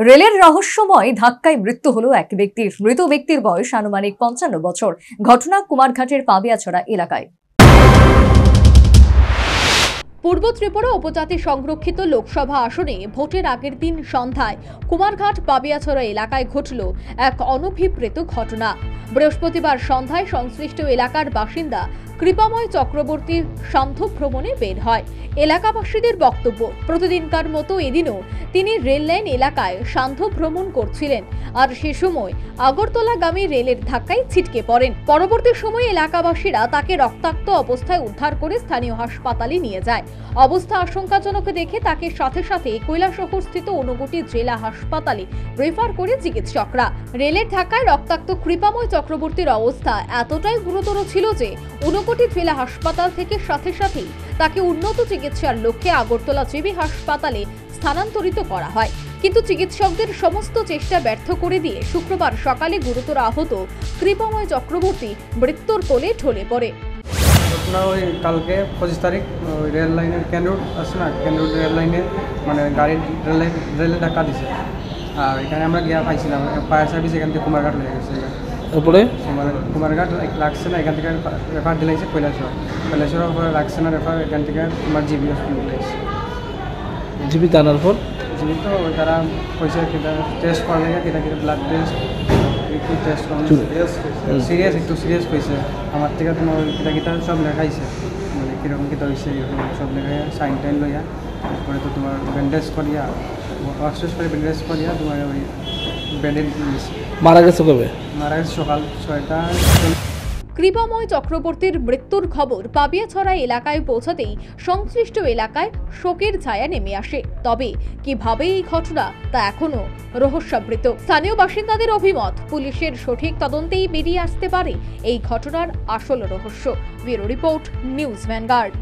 রেলের রহস্যময় ধাক্কায় মৃত্যু হলো এক ব্যক্তির। মৃত ব্যক্তির বয়স আনুমানিক 55 বছর। ঘটনা কুমারঘাটের পাবিয়াছড়া এলাকায়। পূর্ব ত্রিপুরা উপজাতি সংরক্ষিত লোকসভা আসনে ভোটের আগের দিন সন্ধ্যায় কুমারঘাট পাবিয়াছড়া এলাকায় ঘটল এক অনভিপ্রেত ঘটনা। বৃহস্পতিবার সন্ধ্যায় সংশ্লিষ্ট এলাকার বাসিন্দা কৃপাময় চক্রবর্তী সান্ধ্য ভ্রমণে বের হয়। এলাকাবাসীদের বক্তব্য, প্রতিদিনকার মতো এদিনও তিনি রেল লাইন এলাকায় সান্ধ্য ভ্রমণ করছিলেন, আর সে সময় আগরতলাগামী রেলের ধাক্কায় ছিটকে পড়েন। পরবর্তী সময়ে এলাকাবাসীরা তাকে রক্তাক্ত অবস্থায় উদ্ধার করে স্থানীয় হাসপাতালে নিয়ে যায়। অবস্থা আশঙ্কাজনক দেখে তাকে সাথে সাথে কৈলাসহরস্থিত ঊনকোটি জেলা হাসপাতালে রেফার করে চিকিৎসকরা। রেলের ধাক্কায় রক্তাক্ত কৃপাময় চক্রবর্তীর অবস্থা এতটাই গুরুতর ছিল যে ঊনকোটি জেলা হাসপাতাল থেকে সাথে সাথেই তাকে উন্নত চিকিৎসার লক্ষ্যে আগরতলা জেবি হাসপাতালে স্থানান্তরিত করা হয়। কিন্তু চিকিৎসকদের সমস্ত চেষ্টা ব্যর্থ করে দিয়ে শুক্রবার সকালে গুরুতর আহত কৃপাময় চক্রবর্তী মৃত্যুর কোলে ঢলে পড়ে। ওই কালকে 25 তারিখ রেল লাইনের কেন রোড আছে না, কেন রোড রেল লাইনে মানে গাড়ি রেলে ধাক্কা দিছে। আর এখানে আমরা গিয়া পাইছিলাম, ফায়ার সার্ভিস এখান থেকে কুমারঘাট হয়ে গেছে। তারপরে কুমারঘাট লাগছে না, এখান থেকে রেফার দিলাইছে কৈলাসহর উপরে লাগছে না রেফার, এখান থেকে তোমার জিবি হসপিটাল দিয়েছে। জিবি টানার পর জিবি তো তারা কইছে কিনা টেস্ট করলে কিনা কিনা ব্লাড টেস্ট একটু টেস্ট সিরিয়াস একটু সিরিয়াস হয়েছে। আমার থেকে তোমার কিটা কিটা সব লেখাইছে, মানে কীরকম কিটা হয়েছে সব লেখাই সাইন টাইন লইয়া, তারপরে তো তোমার ব্যান্ডেজ করিয়া ওয়াশ করে ব্যান্ডেজ করিয়া তোমার ওই ব্যান্ডেজ দিয়েছে। মারা গেছে কবে? মারা গেছে সকাল 6টা। কৃপাময় চক্রবর্তীর মৃত্যুর খবর পাবিয়াছড়া এলাকায় পৌঁছাতেই সংশ্লিষ্ট এলাকায় শোকের ছায়া নেমে আসে। তবে কিভাবে এই ঘটনা তা এখনো রহস্যাবৃত। স্থানীয় বাসিন্দাদের অভিমত, পুলিশের সঠিক তদন্তেই বেরিয়ে আসতে পারে এই ঘটনার আসল রহস্য। Bureau report, news vanguard.